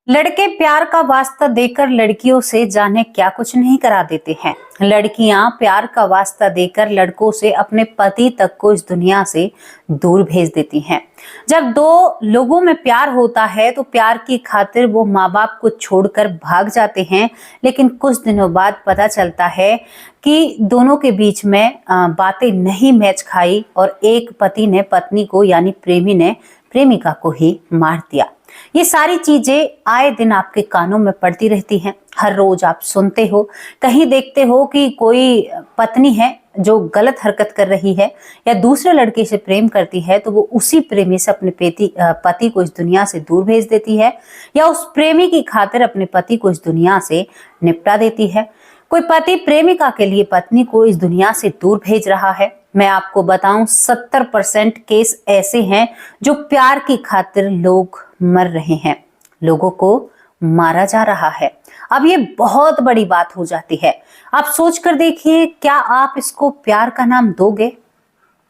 लड़के प्यार का वास्ता देकर लड़कियों से जाने क्या कुछ नहीं करा देते हैं। लड़कियां प्यार का वास्ता देकर लड़कों से अपने पति तक को इस दुनिया से दूर भेज देती हैं। जब दो लोगों में प्यार होता है तो प्यार की खातिर वो माँ बाप को छोड़कर भाग जाते हैं, लेकिन कुछ दिनों बाद पता चलता है कि दोनों के बीच में बातें नहीं मैच खाई और एक पति ने पत्नी को यानी प्रेमी ने प्रेमिका को ही मार दिया। ये सारी चीजें आए दिन आपके कानों में पड़ती रहती हैं। हर रोज आप सुनते हो, कहीं देखते हो कि कोई पत्नी है जो गलत हरकत कर रही है या दूसरे लड़के से प्रेम करती है तो वो उसी प्रेमी से अपने पति को इस दुनिया से दूर भेज देती है या उस प्रेमी की खातिर अपने पति को इस दुनिया से निपटा देती है। कोई पति प्रेमिका के लिए पत्नी को इस दुनिया से दूर भेज रहा है। मैं आपको बताऊं 70% केस ऐसे हैं जो प्यार की खातिर लोग मर रहे हैं, लोगों को मारा जा रहा है। अब ये बहुत बड़ी बात हो जाती है। आप सोच कर देखिए, क्या आप इसको प्यार का नाम दोगे?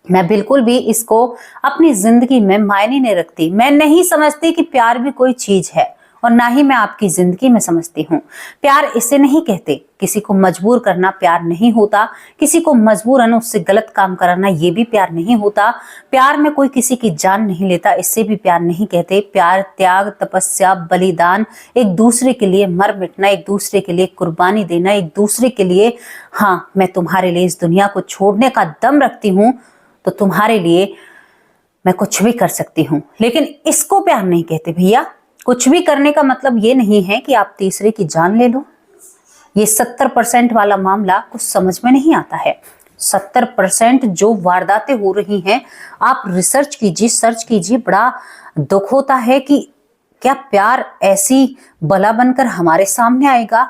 मैं बिल्कुल भी इसको अपनी जिंदगी में मायने नहीं रखती। मैं नहीं समझती कि प्यार भी कोई चीज है और ना ही मैं आपकी जिंदगी में समझती हूँ। प्यार इसे नहीं कहते। किसी को मजबूर करना प्यार नहीं होता। किसी को मजबूरन उससे गलत काम कराना ये भी प्यार नहीं होता। प्यार में कोई किसी की जान नहीं लेता, इससे भी प्यार नहीं कहते। प्यार त्याग, तपस्या, बलिदान, एक दूसरे के लिए मर मिटना, एक दूसरे के लिए कुर्बानी देना, एक दूसरे के लिए हाँ मैं तुम्हारे लिए इस दुनिया को छोड़ने का दम रखती हूँ तो तुम्हारे लिए मैं कुछ भी कर सकती हूँ, लेकिन इसको प्यार नहीं कहते भैया। कुछ भी करने का मतलब ये नहीं है कि आप तीसरे की जान ले लो। ये 70% वाला मामला कुछ समझ में नहीं आता है। 70% जो वारदातें हो रही हैं, आप रिसर्च कीजिए, सर्च कीजिए। बड़ा दुख होता है कि क्या प्यार ऐसी बला बनकर हमारे सामने आएगा।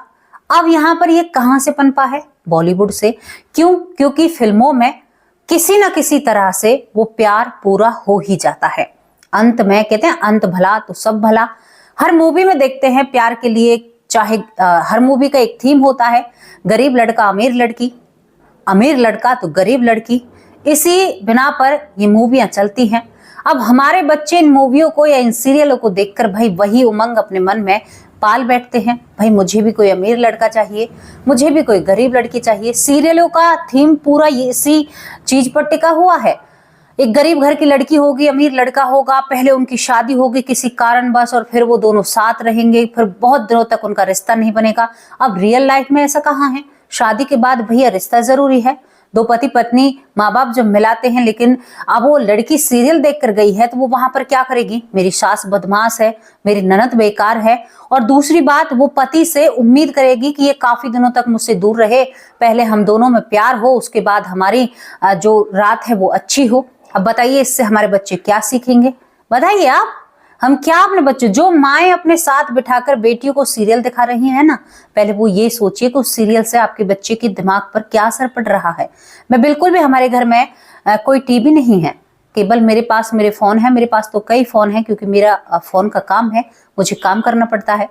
अब यहाँ पर ये कहाँ से पनपा है? बॉलीवुड से। क्यों? क्योंकि फिल्मों में किसी न किसी तरह से वो प्यार पूरा हो ही जाता है। अंत में कहते हैं अंत भला तो सब भला। हर मूवी में देखते हैं प्यार के लिए, चाहे हर मूवी का एक थीम होता है, गरीब लड़का अमीर लड़की, अमीर लड़का तो गरीब लड़की। इसी बिना पर ये मूवियां चलती हैं। अब हमारे बच्चे इन मूवियों को या इन सीरियलों को देखकर भाई वही उमंग अपने मन में पाल बैठते हैं। भाई मुझे भी कोई अमीर लड़का चाहिए, मुझे भी कोई गरीब लड़की चाहिए। सीरियलों का थीम पूरा इसी चीज पर टिका हुआ है। एक गरीब घर की लड़की होगी, अमीर लड़का होगा, पहले उनकी शादी होगी किसी कारणवश और फिर वो दोनों साथ रहेंगे, फिर बहुत दिनों तक उनका रिश्ता नहीं बनेगा। अब रियल लाइफ में ऐसा कहाँ है? शादी के बाद भैया रिश्ता जरूरी है। दो पति पत्नी माँ बाप जब मिलाते हैं, लेकिन अब वो लड़की सीरियल देख कर गई है तो वो वहां पर क्या करेगी? मेरी सास बदमाश है, मेरी ननद बेकार है, और दूसरी बात वो पति से उम्मीद करेगी कि ये काफी दिनों तक मुझसे दूर रहे, पहले हम दोनों में प्यार हो, उसके बाद हमारी जो रात है वो अच्छी हो। अब बताइए इससे हमारे बच्चे क्या सीखेंगे? बताइए आप। हम क्या अपने बच्चे, जो माएं अपने साथ बिठाकर बेटियों को सीरियल दिखा रही हैं ना, पहले वो ये सोचिए कि उस सीरियल से आपके बच्चे के दिमाग पर क्या असर पड़ रहा है। मैं बिल्कुल भी, हमारे घर में कोई टीवी नहीं है, केवल मेरे पास मेरे फोन है। मेरे पास तो कई फोन है क्योंकि मेरा फोन का काम है, मुझे काम करना पड़ता है।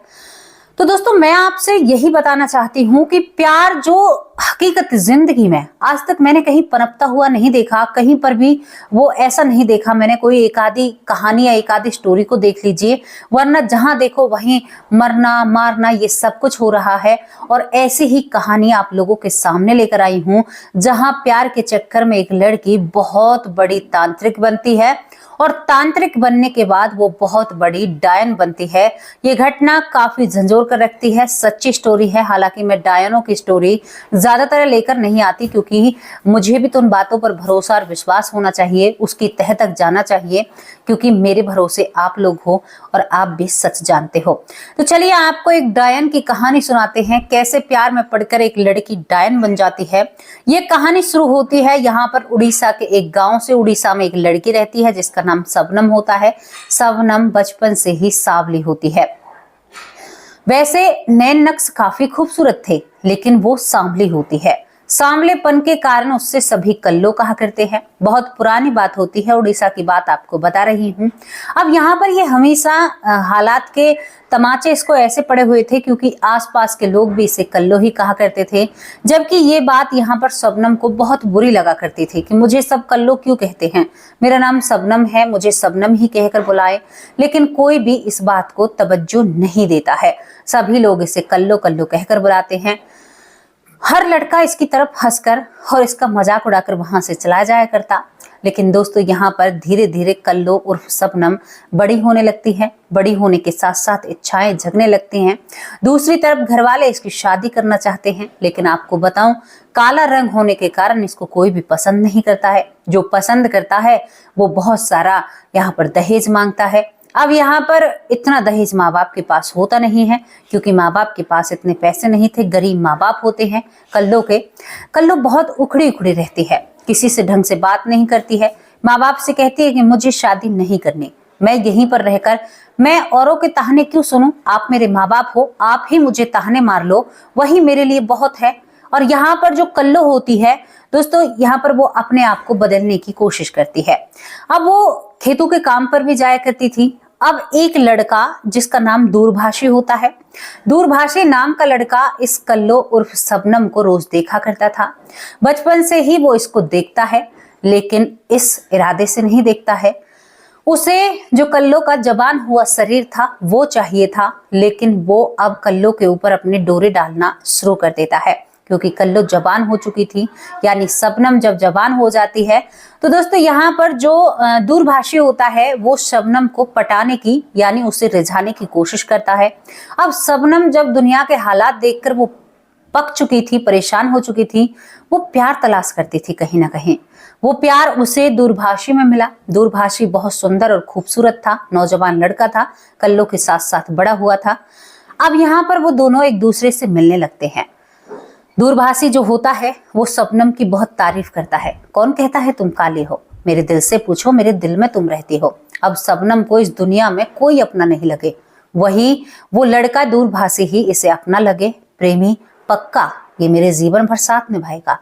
तो दोस्तों मैं आपसे यही बताना चाहती हूँ कि प्यार जो हकीकत जिंदगी में आज तक मैंने कहीं पनपता हुआ नहीं देखा, कहीं पर भी वो ऐसा नहीं देखा मैंने। कोई एक आधी कहानी या एक आधी स्टोरी को देख लीजिए, वरना जहां देखो वहीं मरना मारना ये सब कुछ हो रहा है। और ऐसी ही कहानी आप लोगों के सामने लेकर आई हूं, जहां प्यार के चक्कर में एक लड़की बहुत बड़ी तांत्रिक बनती है और तांत्रिक बनने के बाद वो बहुत बड़ी डायन बनती है। ये घटना काफी झंझोर कर रखती है, सच्ची स्टोरी है। हालांकि मैं डायनों की स्टोरी ज्यादातर लेकर नहीं आती क्योंकि मुझे भी तो उन बातों पर भरोसा और विश्वास होना चाहिए, उसकी तह तक जाना चाहिए, क्योंकि मेरे भरोसे आप लोग हो और आप भी सच जानते हो। तो चलिए आपको एक डायन की कहानी सुनाते हैं, कैसे प्यार में पड़कर एक लड़की डायन बन जाती है। ये कहानी शुरू होती है यहाँ पर उड़ीसा के एक गांव से। उड़ीसा में एक लड़की रहती है जिसका नाम सबनम होता है। सबनम बचपन से ही सांवली होती है। वैसे नैन नक्श काफी खूबसूरत थे, लेकिन वो सांवली होती है। सांवलेपन के कारण उससे सभी कल्लो कहा करते हैं। बहुत पुरानी बात होती है, उड़ीसा की बात आपको बता रही हूँ। अब यहाँ पर ये हमेशा हालात के तमाचे इसको ऐसे पड़े हुए थे क्योंकि आसपास के लोग भी इसे कल्लो ही कहा करते थे, जबकि ये बात यहाँ पर शबनम को बहुत बुरी लगा करती थी कि मुझे सब कल्लो क्यों कहते हैं, मेरा नाम शबनम है, मुझे शबनम ही कहकर बुलाए। लेकिन कोई भी इस बात को तवज्जो नहीं देता है, सभी लोग इसे कल्लो कल्लो कहकर बुलाते हैं। हर लड़का इसकी तरफ हंसकर और इसका मजाक उड़ाकर वहां से चला जाया करता। लेकिन दोस्तों यहाँ पर धीरे धीरे कल्लो उर्फ शबनम बड़ी होने लगती है। बड़ी होने के साथ साथ इच्छाएं जगने लगती हैं। दूसरी तरफ घर वाले इसकी शादी करना चाहते हैं, लेकिन आपको बताऊं काला रंग होने के कारण इसको कोई भी पसंद नहीं करता है। जो पसंद करता है वो बहुत सारा यहाँ पर दहेज मांगता है। अब यहाँ पर इतना दहेज माँ बाप के पास होता नहीं है क्योंकि माँ बाप के पास इतने पैसे नहीं थे, गरीब माँ बाप होते हैं कल्लो के। कल्लो बहुत उखड़ी उखड़ी रहती है, किसी से ढंग से बात नहीं करती है। माँ बाप से कहती है कि मुझे शादी नहीं करनी, मैं यहीं पर रहकर मैं औरों के ताहने क्यों सुनूं, आप मेरे माँ बाप हो, आप ही मुझे ताहने मार लो, वही मेरे लिए बहुत है। और यहाँ पर जो कल्लो होती है दोस्तों, यहाँ पर वो अपने आप को बदलने की कोशिश करती है। अब वो खेतों के काम पर भी जाया करती थी। अब एक लड़का जिसका नाम दूरभाषी होता है, दूरभाषी नाम का लड़का इस कल्लो उर्फ शबनम को रोज देखा करता था। बचपन से ही वो इसको देखता है, लेकिन इस इरादे से नहीं देखता है। उसे जो कल्लो का जवान हुआ शरीर था वो चाहिए था, लेकिन वो अब कल्लो के ऊपर अपने डोरे डालना शुरू कर देता है क्योंकि कल्लो जवान हो चुकी थी। यानी शबनम जब जवान हो जाती है तो दोस्तों यहाँ पर जो दूरभाषी होता है वो शबनम को पटाने की यानी उसे रिझाने की कोशिश करता है। अब शबनम जब दुनिया के हालात देखकर वो पक चुकी थी, परेशान हो चुकी थी, वो प्यार तलाश करती थी कहीं ना कहीं। वो प्यार उसे दूरभाषी में मिला। दूरभाषी बहुत सुंदर और खूबसूरत था, नौजवान लड़का था, कल्लो के साथ साथ बड़ा हुआ था। अब यहाँ पर वो दोनों एक दूसरे से मिलने लगते हैं। दूरभाषी जो होता है वो शबनम की बहुत तारीफ करता है। कौन कहता है तुम काली हो, मेरे दिल से पूछो, मेरे दिल में तुम रहती हो। अब शबनम को इस दुनिया में कोई अपना नहीं लगे, वही वो लड़का दूरभाषी ही इसे अपना लगे। प्रेमी पक्का, ये मेरे जीवन भर साथ निभाएगा।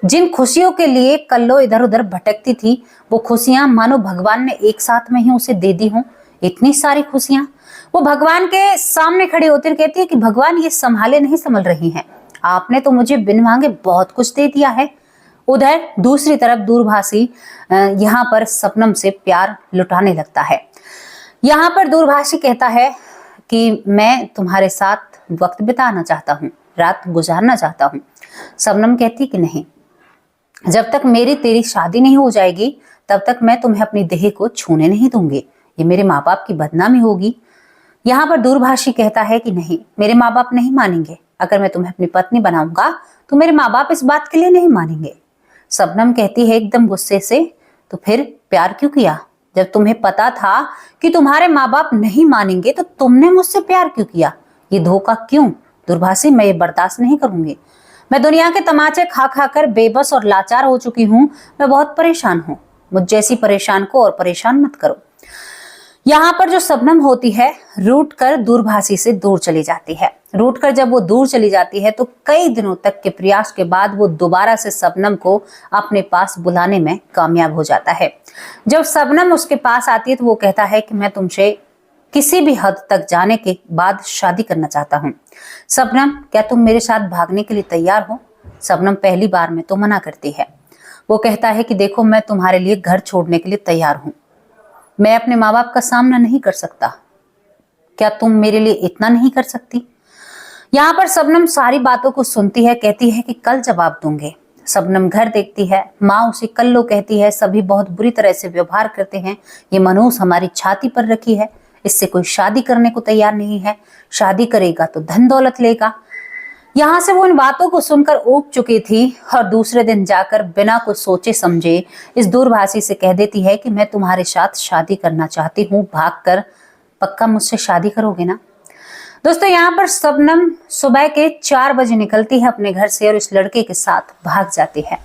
जिन खुशियों के लिए कल्लो इधर उधर भटकती थी वो खुशियां मानो भगवान ने एक साथ में ही उसे दे दी हों। इतनी सारी खुशियां वो भगवान के सामने खड़ी होती कहती है कि भगवान ये संभाले नहीं संभल रही हैं, आपने तो मुझे बिन मांगे बहुत कुछ दे दिया है। उधर दूसरी तरफ दूरभाषी यहाँ पर शबनम से प्यार लुटाने लगता है। यहाँ पर दूरभाषी कहता है कि मैं तुम्हारे साथ वक्त बिताना चाहता हूँ, रात गुजारना चाहता हूँ। शबनम कहती कि नहीं, जब तक मेरी तेरी शादी नहीं हो जाएगी तब तक मैं तुम्हें अपनी देह को छूने नहीं दूंगी, ये मेरे माँ बाप की बदनामी होगी। यहाँ पर दूरभाषी कहता है कि नहीं, मेरे माँ बाप नहीं मानेंगे, अगर मैं तुम्हें अपनी पत्नी बनाऊंगा तो मेरे माँ बाप इस बात के लिए नहीं मानेंगे। शबनम कहती है एकदम गुस्से से, तो फिर प्यार क्यों किया? जब तुम्हें पता था कि तुम्हारे माँ बाप नहीं मानेंगे तो तुमने मुझसे प्यार क्यों किया? ये धोखा क्यों? दूरभाषी, मैं ये बर्दाश्त नहीं करूंगी। मैं दुनिया के तमाचे खा खा कर बेबस और लाचार हो चुकी हूँ, मैं बहुत परेशान हूँ। मुझ जैसी परेशान को और परेशान मत करो। यहाँ पर जो शबनम होती है रूठ कर दूरभाषी से दूर चली जाती है। रूठ कर जब वो दूर चली जाती है तो कई दिनों तक के प्रयास के बाद वो दोबारा से शबनम को अपने पास बुलाने में कामयाब हो जाता है। जब शबनम उसके पास आती है तो वो कहता है कि मैं तुमसे किसी भी हद तक जाने के बाद शादी करना चाहता हूँ। शबनम, क्या तुम मेरे साथ भागने के लिए तैयार हो? शबनम पहली बार में तो मना करती है। वो कहता है कि देखो, मैं तुम्हारे लिए घर छोड़ने के लिए तैयार हूँ, मैं अपने माँ बाप का सामना नहीं कर सकता, क्या तुम मेरे लिए इतना नहीं कर सकती? यहाँ पर शबनम सारी बातों को सुनती है, कहती है कि कल जवाब दूंगे। शबनम घर देखती है, माँ उसे कल्लो कहती है, सभी बहुत बुरी तरह से व्यवहार करते हैं। ये मनहूस हमारी छाती पर रखी है, इससे कोई शादी करने को तैयार नहीं है, शादी करेगा तो धन दौलत लेगा। यहाँ से वो इन बातों को सुनकर ऊब चुकी थी और दूसरे दिन जाकर बिना कुछ सोचे समझे इस दूरभाषी से कह देती है कि मैं तुम्हारे साथ शादी करना चाहती हूँ, भागकर पक्का मुझसे शादी करोगे ना? दोस्तों, यहाँ पर शबनम सुबह के 4 बजे निकलती है अपने घर से और इस लड़के के साथ भाग जाती है।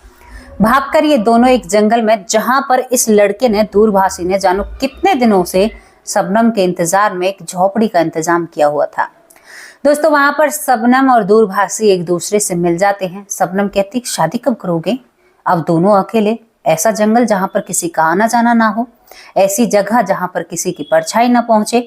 भागकर ये दोनों एक जंगल में, जहां पर इस लड़के ने, दूरभाषी ने, जानो कितने दिनों से शबनम के इंतजार में एक झोपड़ी का इंतजाम किया हुआ था। दोस्तों वहां पर शबनम और दूरभाषी एक दूसरे से मिल जाते हैं। शबनम कहती शादी कब करोगे? अब दोनों अकेले, ऐसा जंगल जहां पर किसी का आना जाना ना हो, ऐसी जगह जहां पर किसी की परछाई ना पहुंचे।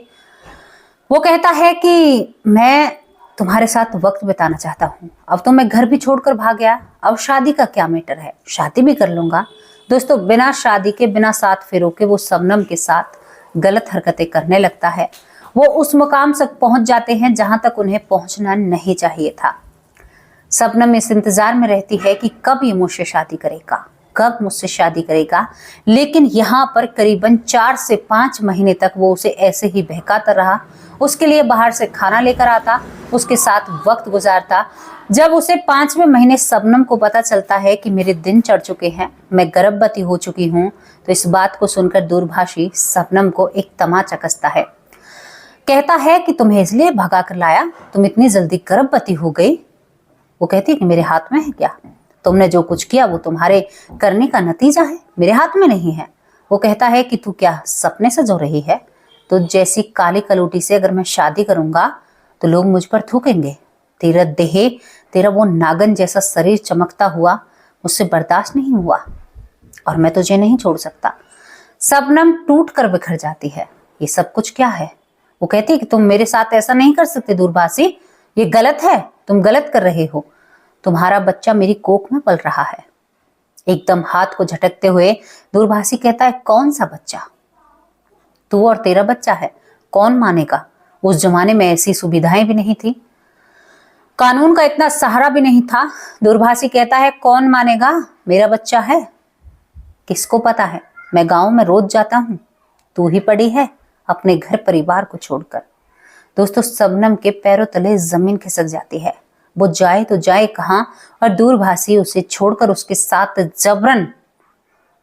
वो कहता है कि मैं तुम्हारे साथ वक्त बिताना चाहता हूँ। अब तो मैं घर भी छोड़कर भाग गया, अब शादी का क्या मैटर है, शादी भी कर लूंगा। दोस्तों बिना शादी के, बिना साथ फेरों के वो शबनम के साथ गलत हरकतें करने लगता है। वो उस मुकाम तक पहुंच जाते हैं जहां तक उन्हें पहुंचना नहीं चाहिए था। शबनम इस इंतजार में रहती है कि कब ये मुझसे शादी करेगा, कब मुझसे शादी करेगा। लेकिन यहाँ पर करीबन 4 से 5 महीने तक वो उसे ऐसे ही बहकाता रहा। उसके लिए बाहर से खाना लेकर आता, उसके साथ वक्त गुजारता। जब उसे 5वें महीने शबनम को पता चलता है कि मेरे दिन चढ़ चुके हैं, मैं गर्भवती हो चुकी हूँ, तो इस बात को सुनकर दूरभाषी शबनम को एक तमाचा कसता है। कहता है कि तुम्हें इसलिए भगा कर लाया, तुम इतनी जल्दी गर्भवती हो गई। वो कहती है कि मेरे हाथ में है क्या? तुमने जो कुछ किया वो तुम्हारे करने का नतीजा है, मेरे हाथ में नहीं है। वो कहता है कि तू क्या सपने सजो रही है? तो जैसी काली कलूटी से अगर मैं शादी करूंगा तो लोग मुझ पर थूकेंगे। तेरा देह, तेरा वो नागन जैसा शरीर चमकता हुआ मुझसे बर्दाश्त नहीं हुआ और मैं तुझे नहीं छोड़ सकता। शबनम टूट कर बिखर जाती है। ये सब कुछ क्या है? वो कहती है कि तुम मेरे साथ ऐसा नहीं कर सकते दूरभाषी, ये गलत है, तुम गलत कर रहे हो। तुम्हारा बच्चा मेरी कोख में पल रहा है। एकदम हाथ को झटकते हुए दूरभाषी कहता है, कौन सा बच्चा? तू और तेरा बच्चा है, कौन मानेगा? उस जमाने में ऐसी सुविधाएं भी नहीं थी, कानून का इतना सहारा भी नहीं था। दूरभाषी कहता है, कौन मानेगा? मेरा बच्चा है, किसको पता है, मैं गांव में रोज जाता हूँ, तू ही पड़ी है अपने घर परिवार को छोड़कर। दोस्तों शबनम के पैरों तले जमीन खिसक जाती है। वो जाए तो जाए कहाँ, और दूरभाषी उसे छोड़कर उसके साथ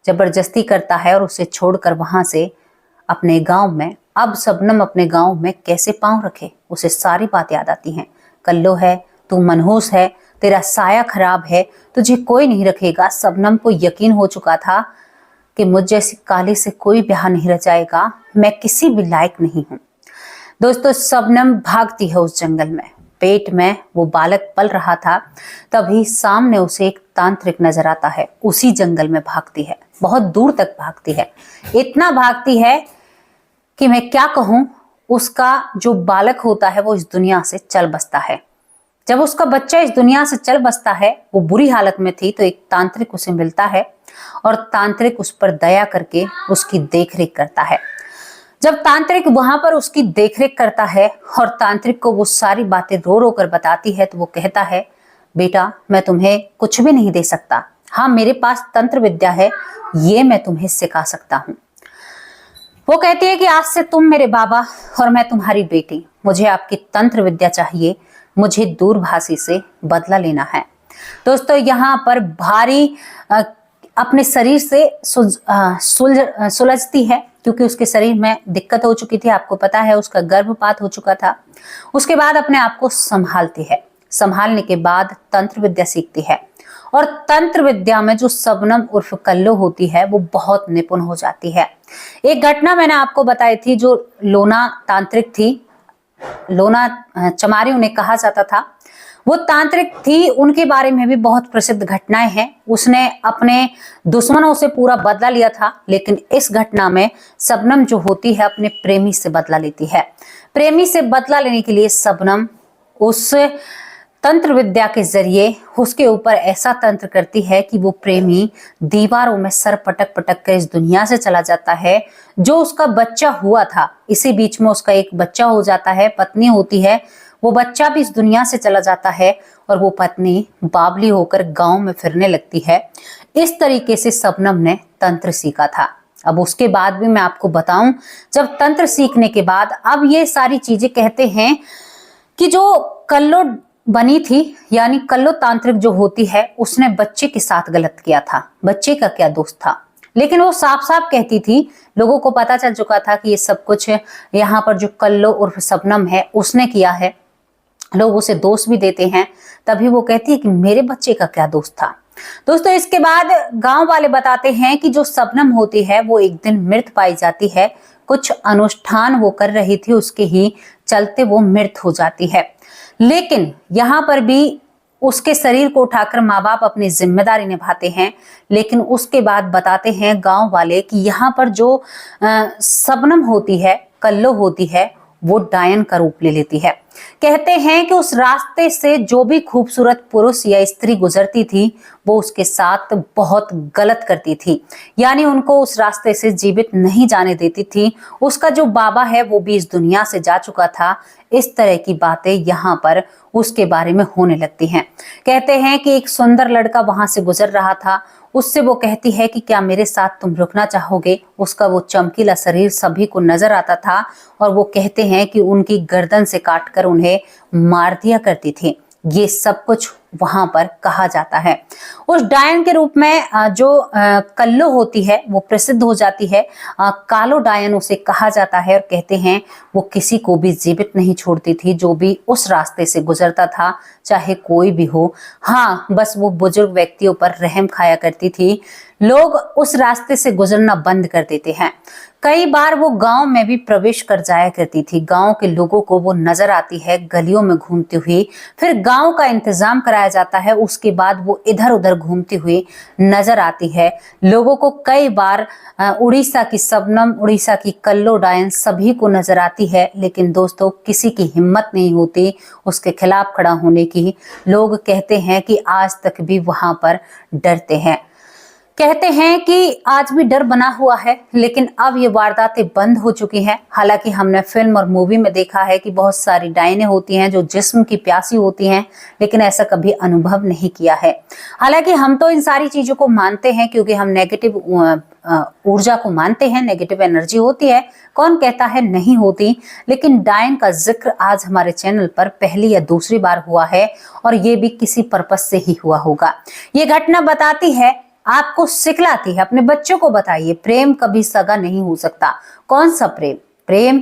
जबरदस्ती करता है और उसे छोड़कर वहां से अपने गांव में। अब शबनम अपने गांव में कैसे पांव रखे, उसे सारी बात याद आती हैं। कल्लो है, तू मनहूस है, तेरा साया खराब है, तुझे कोई नहीं रखेगा। शबनम को यकीन हो चुका था कि मुझ जैसी काली से कोई ब्याह नहीं रचाएगा, मैं किसी भी लायक नहीं हूं। दोस्तों शबनम भागती है उस जंगल में। पेट में वो बालक पल रहा था, तभी सामने उसे एक तांत्रिक नजर आता है। उसी जंगल में भागती है, बहुत दूर तक भागती है, इतना भागती है कि मैं क्या कहूं। उसका जो बालक होता है वो इस दुनिया से चल बसता है। जब उसका बच्चा इस दुनिया से चल बसता है, वो बुरी हालत में थी, तो एक तांत्रिक उसे मिलता है और तांत्रिक उस पर दया करके उसकी देखरेख करता है। जब तांत्रिक वहां पर उसकी देखरेख करता है और तांत्रिक को वो सारी बातें रो रो कर बताती है, तो वो कहता है, बेटा मैं तुम्हें कुछ भी नहीं दे सकता, हाँ मेरे पास तंत्र विद्या है, ये मैं तुम्हें सिखा सकता हूँ। वो कहती है कि आज से तुम मेरे बाबा और मैं तुम्हारी बेटी, मुझे आपकी तंत्र विद्या चाहिए, मुझे दूरभाषी से बदला लेना है। दोस्तों यहाँ पर भारी अपने शरीर से सुलझती है, क्योंकि उसके शरीर में दिक्कत हो चुकी थी, आपको पता है उसका गर्भपात हो चुका था। उसके बाद अपने आप को संभालती है, संभालने के बाद तंत्र विद्या सीखती है और तंत्र विद्या में जो शबनम उर्फ कल्लो होती है वो बहुत निपुण हो जाती है। एक घटना मैंने आपको बताई थी, जो लोना तांत्रिक थी, लोना चमारी उन्हें कहा जाता था, वो तांत्रिक थी, उनके बारे में भी बहुत प्रसिद्ध घटनाएं हैं। उसने अपने दुश्मनों से पूरा बदला लिया था, लेकिन इस घटना में शबनम जो होती है अपने प्रेमी से बदला लेती है। प्रेमी से बदला लेने के लिए शबनम उस तंत्र विद्या के जरिए उसके ऊपर ऐसा तंत्र करती है कि वो प्रेमी दीवारों में सर पटक पटक कर इस दुनिया से चला जाता है। जो उसका बच्चा हुआ था, इसी बीच में उसका एक बच्चा हो जाता है, पत्नी होती है, वो बच्चा भी इस दुनिया से चला जाता है और वो पत्नी बावली होकर गांव में फिरने लगती है। इस तरीके से शबनम ने तंत्र सीखा था। अब उसके बाद भी मैं आपको बताऊं, जब तंत्र सीखने के बाद अब ये सारी चीजें कहते हैं कि जो कल्लो बनी थी, यानी कल्लो तांत्रिक जो होती है, उसने बच्चे के साथ गलत किया था। बच्चे का क्या दोष था, लेकिन वो साफ साफ कहती थी, लोगों को पता चल चुका था कि ये सब कुछ यहाँ पर जो कल्लो उर्फ शबनम है उसने किया है। लोग उसे दोष भी देते हैं, तभी वो कहती है कि मेरे बच्चे का क्या दोष था। दोस्तों इसके बाद गांव वाले बताते हैं कि जो शबनम होती है वो एक दिन मृत पाई जाती है। कुछ अनुष्ठान वो कर रही थी, उसके ही चलते वो मृत हो जाती है। लेकिन यहाँ पर भी उसके शरीर को उठाकर माँ बाप अपनी जिम्मेदारी निभाते हैं। लेकिन उसके बाद बताते हैं गांव वाले कि यहाँ पर जो शबनम होती है, कल्लो होती है, वो डायन का रूप ले लेती है। कहते हैं कि उस रास्ते से जो भी खूबसूरत पुरुष या स्त्री गुजरती थी वो उसके साथ बहुत गलत करती थी, यानी उनको उस रास्ते से जीवित नहीं जाने देती थी। उसका जो बाबा है वो भी इस दुनिया से जा चुका था। इस तरह की बातें यहाँ पर उसके बारे में होने लगती हैं। कहते हैं कि एक सुंदर लड़का वहां से गुजर रहा था, उससे वो कहती है कि क्या मेरे साथ तुम रुकना चाहोगे। उसका वो चमकीला शरीर सभी को नजर आता था और वो कहते हैं कि उनकी गर्दन से काटकर उन्हें मार दिया करती थी। ये सब कुछ वहां पर कहा जाता है। उस डायन के रूप में जो कल्लो होती है वो प्रसिद्ध हो जाती है। कालो डायन उसे कहा जाता है और कहते हैं वो किसी को भी जीवित नहीं छोड़ती थी जो भी उस रास्ते से गुजरता था, चाहे कोई भी हो। हाँ, बस वो बुजुर्ग व्यक्तियों पर रहम खाया करती थी। लोग उस रास्ते से गुजरना बंद कर देते हैं। कई बार वो गांव में भी प्रवेश कर जाया करती थी। गांव के लोगों को वो नजर आती है गलियों में घूमती हुई। फिर गांव का इंतजाम कराया जाता है, उसके बाद वो इधर उधर घूमती हुई नजर आती है। लोगों को कई बार उड़ीसा की शबनम, उड़ीसा की कल्लो डायन सभी को नजर आती है। लेकिन दोस्तों, किसी की हिम्मत नहीं होती उसके खिलाफ खड़ा होने की। लोग कहते हैं कि आज तक भी वहां पर डरते हैं। कहते हैं कि आज भी डर बना हुआ है, लेकिन अब ये वारदातें बंद हो चुकी हैं। हालांकि हमने फिल्म और मूवी में देखा है कि बहुत सारी डायनें होती हैं जो जिस्म की प्यासी होती हैं, लेकिन ऐसा कभी अनुभव नहीं किया है। हालांकि हम तो इन सारी चीजों को मानते हैं क्योंकि हम नेगेटिव ऊर्जा को मानते हैं, नेगेटिव एनर्जी होती है। कौन कहता है नहीं होती। लेकिन डायन का जिक्र आज हमारे चैनल पर पहली या दूसरी बार हुआ है और ये भी किसी पर्पज से ही हुआ होगा। ये घटना बताती है, आपको सिखलाती है। अपने बच्चों को बताइए, प्रेम कभी सगा नहीं हो सकता। कौन सा प्रेम? प्रेम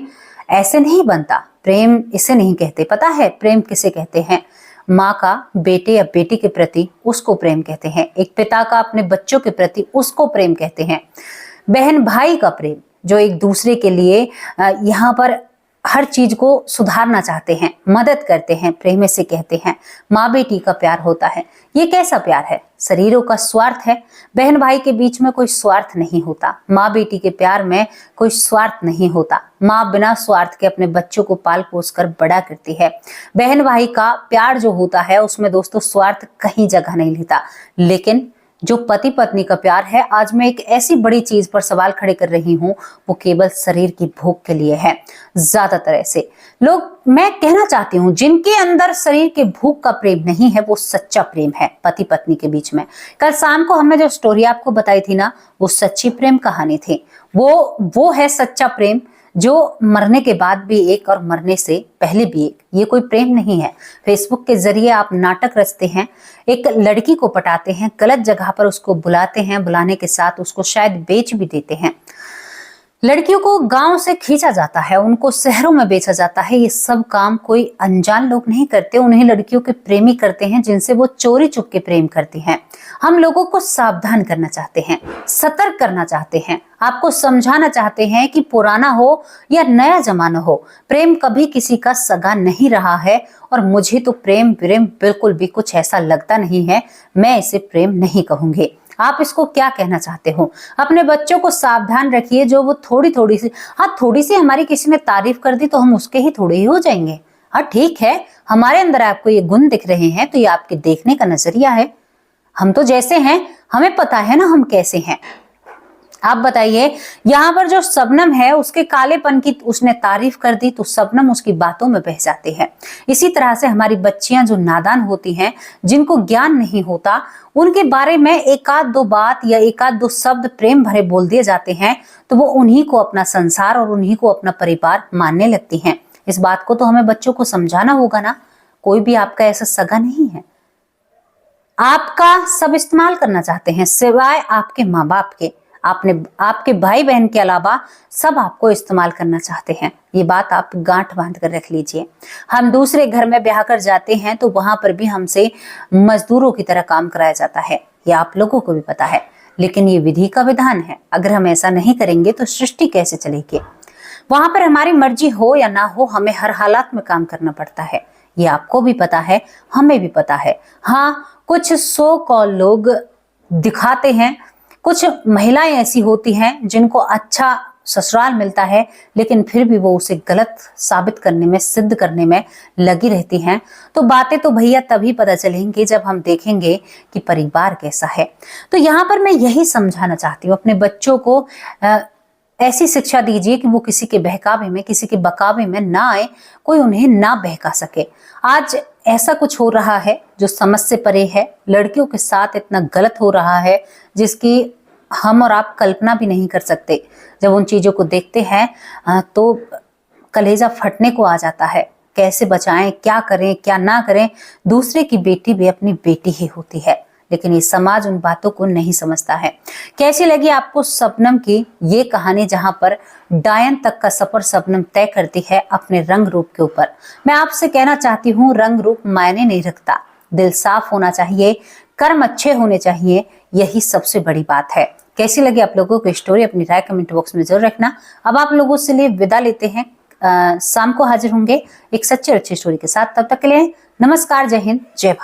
ऐसे नहीं बनता। प्रेम इसे नहीं कहते। पता है प्रेम किसे कहते हैं? माँ का बेटे या बेटी के प्रति, उसको प्रेम कहते हैं। एक पिता का अपने बच्चों के प्रति, उसको प्रेम कहते हैं। बहन भाई का प्रेम, जो एक दूसरे के लिए यहाँ पर हर चीज को सुधारना चाहते हैं, मदद करते हैं, प्रेम से कहते हैं। माँ बेटी का प्यार होता है। ये कैसा प्यार है? शरीरों का स्वार्थ है। बहन भाई के बीच में कोई स्वार्थ नहीं होता। माँ बेटी के प्यार में कोई स्वार्थ नहीं होता। माँ बिना स्वार्थ के अपने बच्चों को पाल पोस कर बड़ा करती है। बहन भाई का प्यार जो होता है उसमें दोस्तों स्वार्थ कहीं जगह नहीं लेता। लेकिन जो पति पत्नी का प्यार है, आज मैं एक ऐसी बड़ी चीज पर सवाल खड़े कर रही हूँ, वो केवल शरीर की भूख के लिए है। ज्यादातर ऐसे लोग, मैं कहना चाहती हूँ, जिनके अंदर शरीर के भूख का प्रेम नहीं है, वो सच्चा प्रेम है पति पत्नी के बीच में। कल शाम को हमने जो स्टोरी आपको बताई थी ना, वो सच्ची प्रेम कहानी थी। वो है सच्चा प्रेम, जो मरने के बाद भी एक और मरने से पहले भी एक। ये कोई प्रेम नहीं है। फेसबुक के जरिए आप नाटक रचते हैं, एक लड़की को पटाते हैं, गलत जगह पर उसको बुलाते हैं, बुलाने के साथ उसको शायद बेच भी देते हैं। लड़कियों को गांव से खींचा जाता है, उनको शहरों में बेचा जाता है। ये सब काम कोई अनजान लोग नहीं करते, उन्हें लड़कियों के प्रेमी करते हैं, जिनसे वो चोरी चुप के प्रेम करती हैं। हम लोगों को सावधान करना चाहते हैं, सतर्क करना चाहते हैं, आपको समझाना चाहते हैं कि पुराना हो या नया जमाना हो, प्रेम कभी किसी का सगा नहीं रहा है। और मुझे तो प्रेम बिल्कुल भी कुछ ऐसा लगता नहीं है। मैं इसे प्रेम नहीं कहूंगी। आप इसको क्या कहना चाहते हो? अपने बच्चों को सावधान रखिए। जो वो थोड़ी सी हमारी किसी ने तारीफ कर दी तो हम उसके ही थोड़े ही हो जाएंगे। हाँ ठीक है, हमारे अंदर आपको ये गुण दिख रहे हैं तो ये आपके देखने का नजरिया है। हम तो जैसे हैं, हमें पता है ना हम कैसे हैं। आप बताइए, यहाँ पर जो शबनम है उसके कालेपन की उसने तारीफ कर दी तो शबनम उसकी बातों में बह जाते हैं। इसी तरह से हमारी बच्चियां जो नादान होती हैं, जिनको ज्ञान नहीं होता, उनके बारे में एक आध दो बात या एक आध दो शब्द प्रेम भरे बोल दिए जाते हैं तो वो उन्हीं को अपना संसार और उन्हीं को अपना परिवार मानने लगती हैं। इस बात को तो हमें बच्चों को समझाना होगा ना। कोई भी आपका ऐसा सगा नहीं है। आपका सब इस्तेमाल करना चाहते हैं, सिवाय आपके माँ बाप के। आपके भाई बहन के अलावा सब आपको इस्तेमाल करना चाहते हैं। ये बात आप गांठ बांध कर रख लीजिए। हम दूसरे घर में ब्याह कर जाते हैं तो वहां पर भी हमसे मजदूरों की तरह काम कराया जाता है। ये आप लोगों को भी पता है, लेकिन ये विधि का विधान है। अगर हम ऐसा नहीं करेंगे तो सृष्टि कैसे चलेगी? वहां पर हमारी मर्जी हो या ना हो, हमें हर हालात में काम करना पड़ता है। ये आपको भी पता है, हमें भी पता है। हाँ, कुछ सो कॉल लोग दिखाते हैं, कुछ महिलाएं ऐसी होती हैं जिनको अच्छा ससुराल मिलता है, लेकिन फिर भी वो उसे गलत साबित करने में, सिद्ध करने में लगी रहती हैं। तो बातें तो भैया तभी पता चलेंगी जब हम देखेंगे कि परिवार कैसा है। तो यहाँ पर मैं यही समझाना चाहती हूँ, अपने बच्चों को ऐसी शिक्षा दीजिए कि वो किसी के बहकावे में, किसी के बकावे में ना आए, कोई उन्हें ना बहका सके। आज ऐसा कुछ हो रहा है जो समझ से परे है, लड़कियों के साथ इतना गलत हो रहा है जिसकी हम और आप कल्पना भी नहीं कर सकते। जब उन चीजों को देखते हैं तो कलेजा फटने को आ जाता है। कैसे बचाएं, क्या करें, क्या ना करें। दूसरे की बेटी भी अपनी बेटी ही होती है, लेकिन ये समाज उन बातों को नहीं समझता है। कैसी लगी आपको शबनम की ये कहानी, जहां पर डायन तक का सफर शबनम तय करती है अपने रंग रूप के ऊपर? मैं आपसे कहना चाहती हूँ, रंग रूप मायने नहीं रखता, दिल साफ होना चाहिए, कर्म अच्छे होने चाहिए, यही सबसे बड़ी बात है। कैसी लगी आप लोगों को स्टोरी, अपनी राय कमेंट बॉक्स में जरूर रखना। अब आप लोगों से लिए विदा लेते हैं, शाम को हाजिर होंगे एक सच्ची और अच्छी स्टोरी के साथ। तब तक के लिए नमस्कार, जय हिंद, जय भारत।